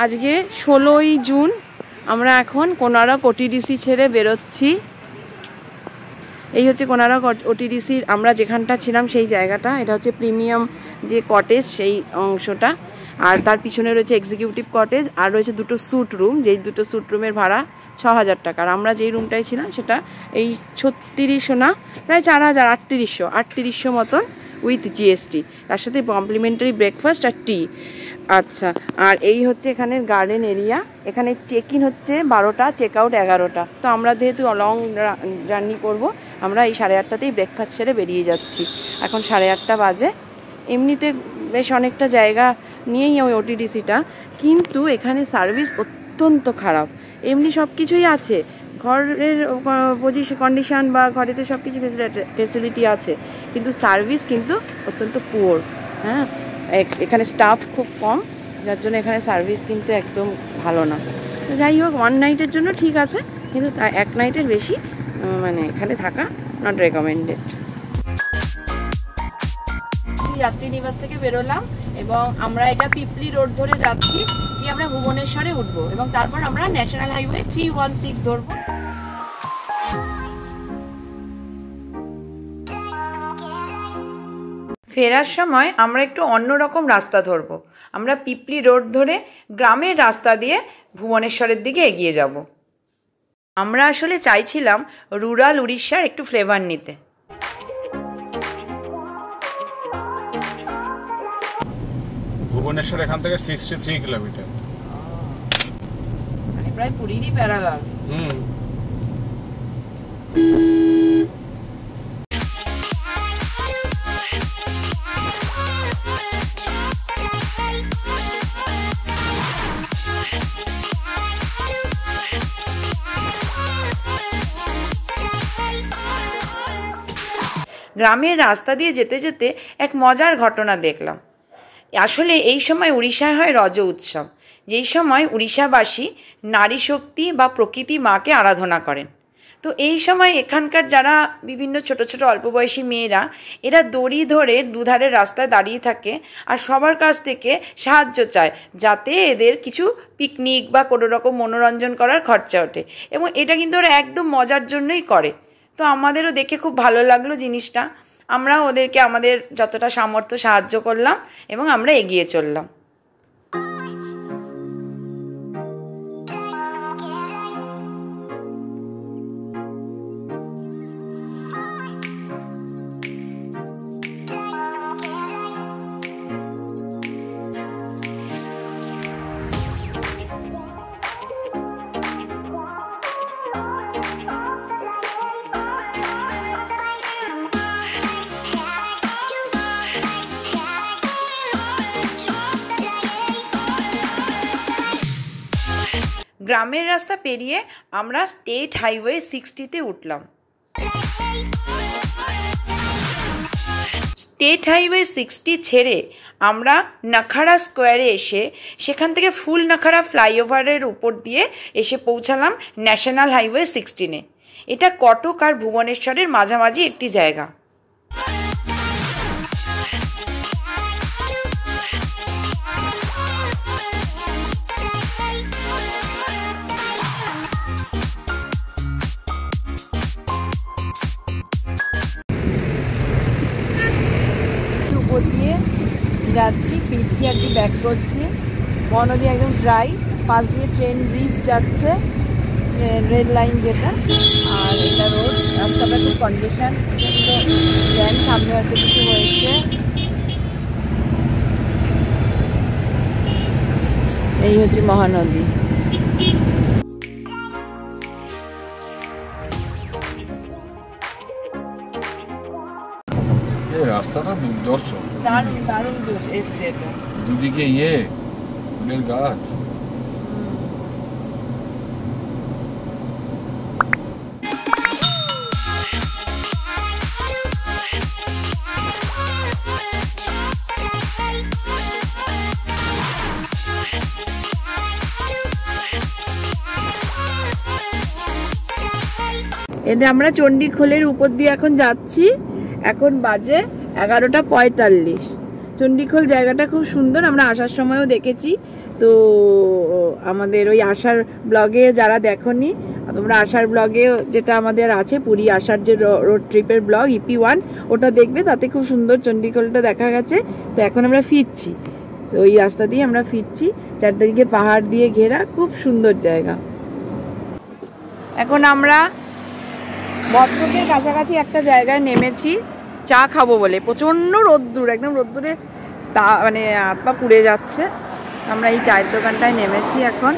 আজকে 16ই জুন। আমরা এখন কোনারক ওটিডিসি ছেড়ে বেরোচ্ছি। এই হচ্ছে কোনারক ওটিডিসির আমরা যেখানটা ছিলাম সেই জায়গাটা। এটা হচ্ছে প্রিমিয়াম যে কটেজ সেই অংশটা, আর তার পিছনে রয়েছে এক্সিকিউটিভ কটেজ, আর রয়েছে দুটো স্যুট রুম, যেই দুটো স্যুট রুমের ভাড়া 6000 টাকা। আর আমরা যেই রুমটায় ছিলাম সেটা এই 3600 না, প্রায় 4000, 3800 মতন উইথ জিএসটি, তার সাথে কমপ্লিমেন্টারি ব্রেকফাস্ট আর টি। আচ্ছা, আর এই হচ্ছে এখানের গার্ডেন এরিয়া। এখানে চেক ইন হচ্ছে 12টা, চেক আউট 11টা। তো আমরা যেহেতু লং জার্নি করব, আমরা এই 8:30টাতেই ব্রেকফাস্ট সেরে বেরিয়ে যাচ্ছি। এখন 8:30 বাজে। এমনিতে বেশ অনেকটা জায়গা নিয়েই ওই ওটিডিসিটা, কিন্তু এখানে সার্ভিস অত্যন্ত খারাপ। এমনি সব কিছুই আছে, ঘরের কন্ডিশন বা ঘরেতে সব কিছু ফেসিলিটি আছে, কিন্তু সার্ভিস কিন্তু অত্যন্ত পুয়ার। হ্যাঁ, এখানে স্টাফ খুব কম, যার জন্য এখানে সার্ভিস কিন্তু একদম ভালো না। তো যাই হোক, 1 নাইটের জন্য ঠিক আছে, কিন্তু 1 নাইটের বেশি মানে এখানে থাকা নট রেকমেন্ডেড। যাত্রী নিবাস থেকে বেরোলাম এবং আমরা এটা পিপলি রোড ধরে যাচ্ছি, কি আমরা ভুবনেশ্বরে উঠবো এবং তারপর আমরা ন্যাশনাল হাইওয়ে 316 ধরবো। ফেরার সময় আমরা একটু অন্যরকম রাস্তা ধরবো। আমরা পিপলি রোড ধরে গ্রামের রাস্তা দিয়ে ভুবনেশ্বরের দিকে এগিয়ে যাব। আমরা আসলে চাইছিলাম রুরাল উড়িষ্যার একটু ফ্লেভার নিতে। ভুবনেশ্বর এখান থেকে 63 কিলোমিটার, মানে প্রায় পুরীরই প্যারালাল। গ্রামের রাস্তা দিয়ে যেতে যেতে এক মজার ঘটনা দেখলাম। আসলে এই সময় উড়িষ্যায় হয় রজ উৎসব, যেই সময় উড়িষ্যাবাসী নারী শক্তি বা প্রকৃতি মাকে আরাধনা করেন। তো এই সময় এখানকার যারা বিভিন্ন ছোট ছোট অল্প বয়সী মেয়েরা, এরা দড়ি ধরে দুধারের রাস্তায় দাঁড়িয়ে থাকে আর সবার কাছ থেকে সাহায্য চায়, যাতে এদের কিছু পিকনিক বা কোনো রকম মনোরঞ্জন করার খরচা ওঠে। এবং এটা কিন্তু ওরা একদম মজার জন্যই করে। তো আমাদেরও দেখে খুব ভালো লাগলো জিনিসটা। আমরা ওদেরকে আমাদের যতটা সামর্থ্য সাহায্য করলাম এবং আমরা এগিয়ে চললাম। গ্রামের রাস্তা পেরিয়ে আমরা স্টেট হাইওয়ে 60তে উঠলাম। স্টেট হাইওয়ে 60 ছেড়ে আমরা নাখাড়া স্কোয়ারে এসে সেখান থেকে ফুল নাখাড়া ফ্লাইওভারের উপর দিয়ে এসে পৌঁছালাম ন্যাশনাল হাইওয়ে 16-এ। এটা কটক আর ভুবনেশ্বরের মাঝামাঝি একটি জায়গা। দিয়ে যাচ্ছি, ফিরছি আর কি ব্যাক করছি। বনদী একদম ড্রাই, পাশ দিয়ে ট্রেন ব্রিজ যাচ্ছে, রেল লাইন যেটা, আর এটা রোড। রাস্তাটা খুব কনজেশন, জ্যাম, সামনে হয়তো কিছু হয়েছে। এই হচ্ছে মহানদী। রাস্তাটা দুর্দর্শ, দারুণ দারুণ এসছে এটা। দুদিকে ফুলের গাছ। এটা আমরা চণ্ডীখোলের উপর দিয়ে এখন যাচ্ছি। এখন বাজে 11টা 45। চণ্ডীখোল জায়গাটা খুব সুন্দর, আমরা আসার সময়ও দেখেছি। তো আমাদের ওই আসার ব্লগে যারা দেখোনি, তোমরা আসার ব্লগে যেটা আমাদের আছে পুরী আসার যে রোড ট্রিপের ব্লগ EP1, ওটা দেখবে, তাতে খুব সুন্দর চণ্ডীখোলটা দেখা গেছে। তো এখন আমরা ফিরছি, তো ওই রাস্তা দিয়ে আমরা ফিরছি, চারদিকে পাহাড় দিয়ে ঘেরা, খুব সুন্দর জায়গা। এখন আমরা ভদ্রকের কাছাকাছি একটা জায়গায় নেমেছি চা খাবো বলে। প্রচণ্ড রোদ্দুর, একদম রোদ্দুরে তা মানে হাত পা পুড়ে যাচ্ছে। আমরা এই চায়ের দোকানটায় নেমেছি, এখন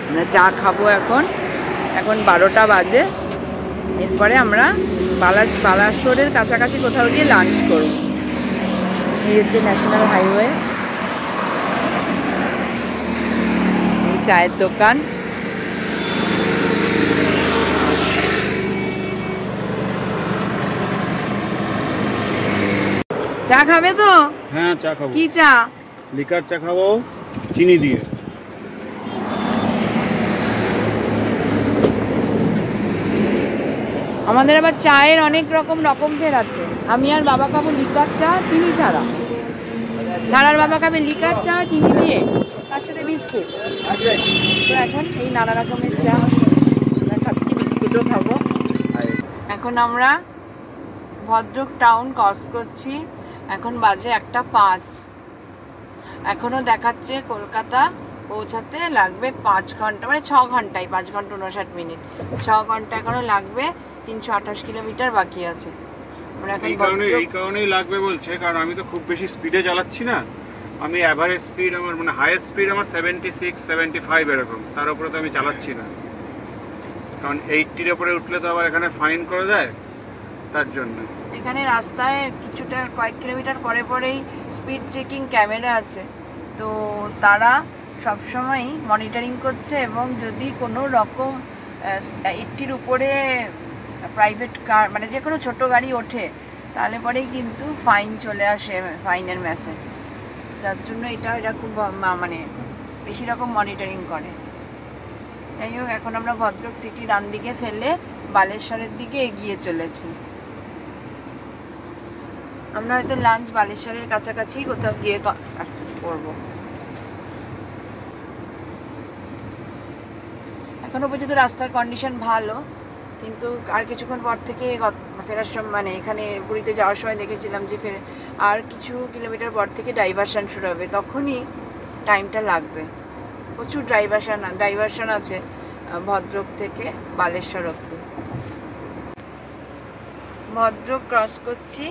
আমরা চা খাবো। এখন 12টা বাজে। এরপরে আমরা বালাসোরের কাছাকাছি কোথাও গিয়ে লাঞ্চ করব। এই হচ্ছে ন্যাশনাল হাইওয়ে, এই চায়ের দোকান। চা খাবে তো? হ্যাঁ চা খাবো। কি চা? লিকার চা খাবো, চিনি দিয়ে। আমাদের আবার চায়ের অনেক রকম ফের আছে। আমি আর বাবা খাবো লিকার চা চিনি ছাড়া, নানার বাবা খাবে লিকার চা চিনি দিয়ে, তার সাথে বিস্কুট। তো এখন এই নানা রকমের চা আমরা খাচ্ছি, বিস্কুটও খাবো। এখন আমরা ভদ্রক টাউন ক্রস করছি, এখন বাজে 1:05। এখনো দেখাচ্ছে কলকাতা পৌঁছাতে লাগবে 5 ঘন্টা, মানে 6 ঘন্টায়, 5 ঘন্টা 59 মিনিট, 6 ঘন্টা এখনো লাগবে। 328 কিলোমিটার বাকি আছে। এই কারণেই লাগবে বলছে, কারণ আমি তো খুব বেশি স্পিডে চালাচ্ছি না। আমি অ্যাভারেজ স্পিড আমার, মানে হাইয়েস্ট স্পিড আমার 76 75 এরকম, তার উপরে তো আমি চালাচ্ছি না। কারণ 80-এর উপরে উঠলে তো আবার এখানে ফাইন করে দেয়, তার জন্য। এখানে রাস্তায় কিছুটা কয়েক কিলোমিটার পরে পরেই স্পিড চেকিং ক্যামেরা আছে, তো তারা সবসময়ই মনিটরিং করছে। এবং যদি কোনো রকম 80-র উপরে প্রাইভেট কার, মানে যে কোনো ছোটো গাড়ি ওঠে, তাহলে পরেই কিন্তু ফাইন চলে আসে, ফাইনের মেসেজ। যার জন্য এটা খুব মানে বেশি রকম মনিটরিং করে। যাই হোক, এখন আমরা ভদ্রক সিটি ডান দিকে ফেলে বালেশ্বরের দিকে এগিয়ে চলেছি। আমরা হয়তো লাঞ্চ বালেশ্বরের কাছাকাছি কোথাও গিয়ে আর কি করবো। এখনো পর্যন্ত রাস্তার কন্ডিশন ভালো, কিন্তু আর কিছুক্ষণ পর থেকে ফেরার সময়, মানে এখানে পুরীতে যাওয়ার সময় দেখেছিলাম যে আর কিছু কিলোমিটার পর থেকে ডাইভারশন শুরু হবে, তখনই টাইমটা লাগবে। প্রচুর ডাইভারশন আছে ভদ্রক থেকে বালেশ্বর অবধি। ভদ্রক ক্রস করছি,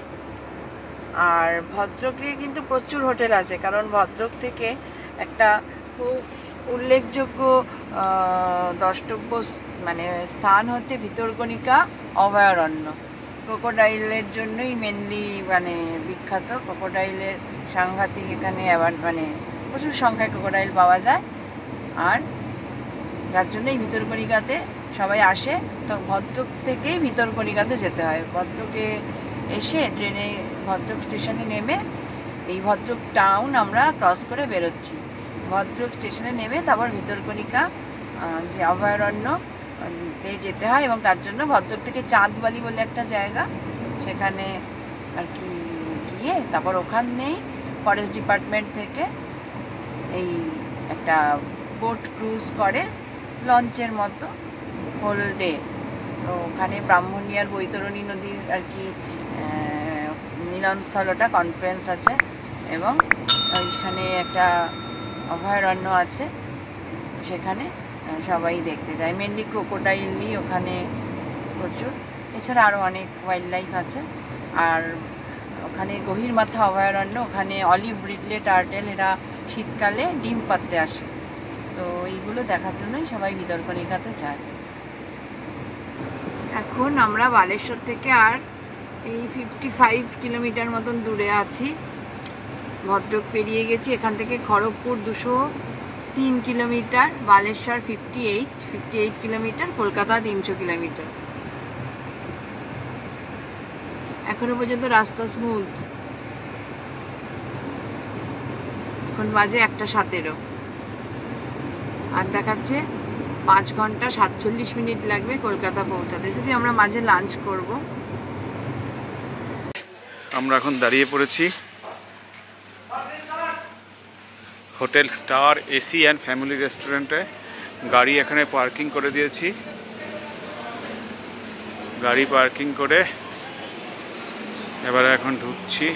আর ভদ্রকে কিন্তু প্রচুর হোটেল আছে, কারণ ভদ্রক থেকে একটা খুব উল্লেখযোগ্য দ্রষ্টব্য মানে স্থান হচ্ছে ভিতরকণিকা অভয়ারণ্য। ক্রোকোডাইলের জন্যই মেনলি মানে বিখ্যাত। ক্রোকোডাইলের সাংঘাতিক এখানে আবার মানে প্রচুর সংখ্যায় ক্রোকোডাইল পাওয়া যায়, আর যার জন্যই ভিতরকণিকাতে সবাই আসে। তো ভদ্রক থেকেই ভিতরকণিকাতে যেতে হয়। ভদ্রকে এসে ট্রেনে ভদ্রক স্টেশনে নেমে এই ভদ্রক টাউন আমরা ক্রস করে বেরোচ্ছি। ভদ্রক স্টেশনে নেমে তারপর ভিতরকণিকা যে অভয়ারণ্য যেতে হয়, এবং তার জন্য ভদ্রক থেকে চাঁদবালি বলে একটা জায়গা, সেখানে আর কি গিয়ে তারপর ওখানেই ফরেস্ট ডিপার্টমেন্ট থেকে এই একটা বোট ক্রুজ করে লঞ্চের মতো হোল ডে। তো ওখানে ব্রাহ্মণিয়ার বৈতরণী নদীর আর কি মিলনস্থলটা কনফারেন্স আছে, এবং ওইখানে একটা অভয়ারণ্য আছে, সেখানে সবাই দেখতে যায়। মেনলি ক্রোকোডাইলই ওখানে প্রচুর, এছাড়া আরও অনেক ওয়াইল্ড লাইফ আছে। আর ওখানে গহিরমাথা অভয়ারণ্য, ওখানে অলিভ রিডলে টার্টেল, এরা শীতকালে ডিম পাড়তে আসে। তো এইগুলো দেখার জন্যই সবাই ভিতরকণিকাতে যায়। এখন আমরা বালেশ্বর থেকে আর এই 55 কিলোমিটার মতন দূরে আছি। ভদ্রক পেরিয়ে গেছি। এখান থেকে Kharagpur 203 kilometre, Balasore 58 kilometre, Kolkata 300 kilometre. এখনো পর্যন্ত রাস্তা স্মুথ। এখন বাজে 1:17, আর দেখাচ্ছে 5 ঘন্টা 47 মিনিট লাগবে কলকাতা পৌঁছাতে, যদি আমরা মাঝে লাঞ্চ করব। আমরা এখন দাঁড়িয়ে পড়েছি hotel star AC and family রেস্টুরেন্টে গাড়ি এখানে পার্কিং করে দিয়েছি। গাড়ি পার্কিং করে এবারে এখন ঢুকছি।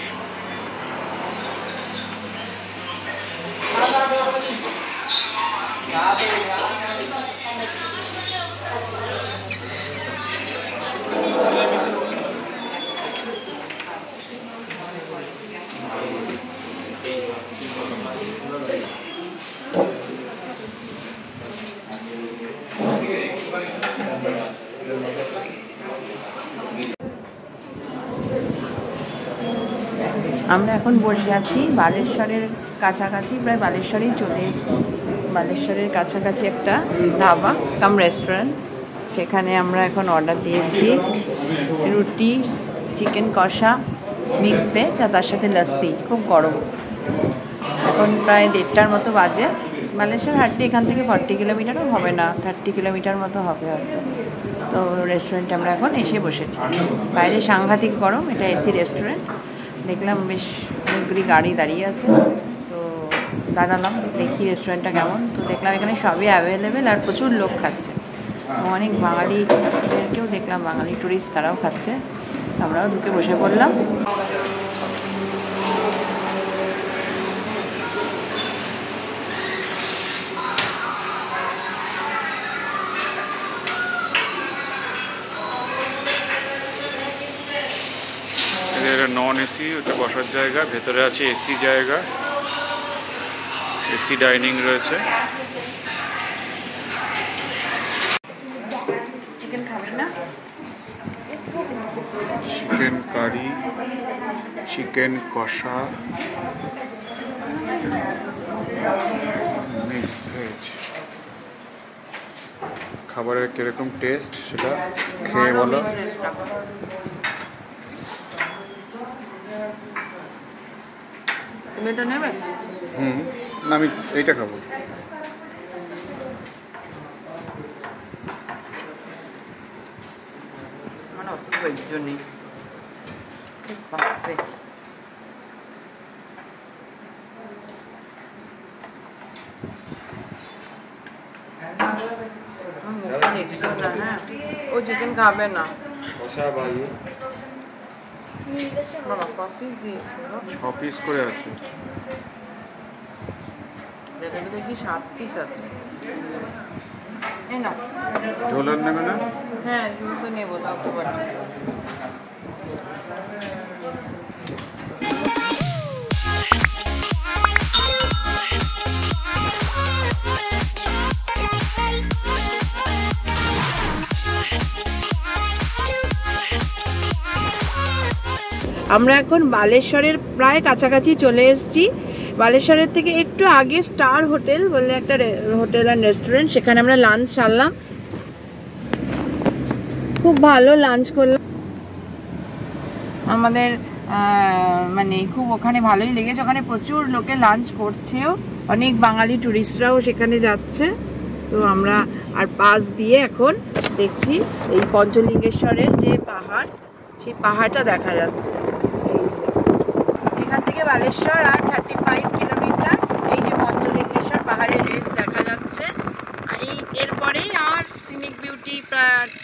আমরা এখন বসে আছি বালেশ্বরের কাছাকাছি, প্রায় বালেশ্বরেই চলে এসেছি। বালেশ্বরের কাছাকাছি একটা ধাবা কাম রেস্টুরেন্ট, সেখানে আমরা এখন অর্ডার দিয়েছি রুটি, চিকেন কষা, মিক্স ভেজ আর তার সাথে লস্যি। খুব গরম। এখন প্রায় 1:30টার মতো বাজে। বালেশ্বর হাটটি এখান থেকে 40 কিলোমিটারও হবে না, 30 কিলোমিটার মতো হবে হয়তো। তো রেস্টুরেন্টে আমরা এখন এসে বসেছি। বাইরে সাংঘাতিক গরম। এটা এসি রেস্টুরেন্ট। দেখলাম বেশ অনেকগুলি গাড়ি দাঁড়িয়ে আছে, তো দাঁড়ালাম দেখি রেস্টুরেন্টটা কেমন। তো দেখলাম এখানে সবই অ্যাভেলেবেল আর প্রচুর লোক খাচ্ছে। অনেক বাঙালিদেরকেও দেখলাম, বাঙালি টুরিস্ট তারাও খাচ্ছে। আমরাও ঢুকে বসে পড়লাম। নন এসি, ওটা বসার জায়গা, ভেতরে আছে এসি জায়গা, এসি ডাইনিং রয়েছে। চিকেন খাবেন না? চিকেন কারি, চিকেন কষা, মিক্স ভেজ। খাবারের কিরকম টেস্ট সেটা খেয়ে বলো। তুমি এটা নেবে? না, আমি এইটা খাবো। মানে অত ধৈর্য নেই। বাপরে, হ্যাঁ ও চিকেন খাবে না। বাবা কফি দিয়েছে 6 পিস করে আছে। দেখি 7 পিস আছে। এই না ঝোল আর নেবে না? হ্যাঁ ঝোল তো নেবো, তাও তো বাটি। আমরা এখন বালেশ্বরের প্রায় কাছাকাছি চলে এসেছি। বালেশ্বরের থেকে একটু আগে স্টার হোটেল বলে একটা হোটেল অ্যান্ড রেস্টুরেন্ট, সেখানে আমরা লাঞ্চ সারলাম। খুব ভালো লাঞ্চ করলাম। আমাদের মানে খুব ওখানে ভালোই লেগেছে। ওখানে প্রচুর লোকে লাঞ্চ করছেও, অনেক বাঙালি টুরিস্টরাও সেখানে যাচ্ছে। তো আমরা আর পাশ দিয়ে এখন দেখছি এই পঞ্চলিঙ্গেশ্বরের যে পাহাড়, সেই পাহাড়টা দেখা যাচ্ছে। এই যে এখান থেকে বালেশ্বর আর 35 কিলোমিটার। এই যে পঞ্চলিঙ্গেশ্বর পাহাড়ের রেঞ্জ দেখা যাচ্ছে। এরপরেই আর সিনিক বিউটি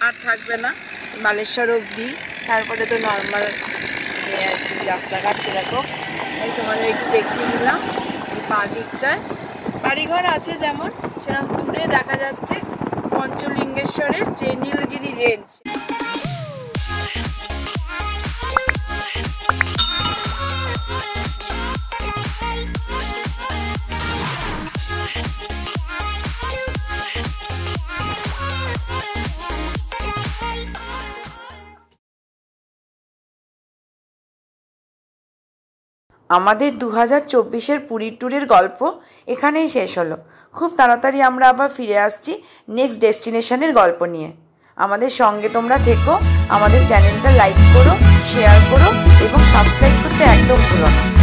আর থাকবে না বালেশ্বর অবধি। তারপরে তো নর্মাল রাস্তাঘাট সেরকম। এই তোমাদের একটু দেখিয়ে দিলাম। এই পা দিকটায় বাড়িঘর আছে যেমন, সেরকম দূরে দেখা যাচ্ছে পঞ্চলিঙ্গেশ্বরের যে নীলগিরি রেঞ্জ। আমাদের 2024-এর পুরীর ট্যুরের গল্প এখানেই শেষ হলো। খুব তাড়াতাড়ি আমরা আবার ফিরে আসছি নেক্সট ডেস্টিনেশনের গল্প নিয়ে। আমাদের সঙ্গে তোমরা থেকো, আমাদের চ্যানেলটা লাইক করো, শেয়ার করো এবং সাবস্ক্রাইব করতে একদম ভুলো না।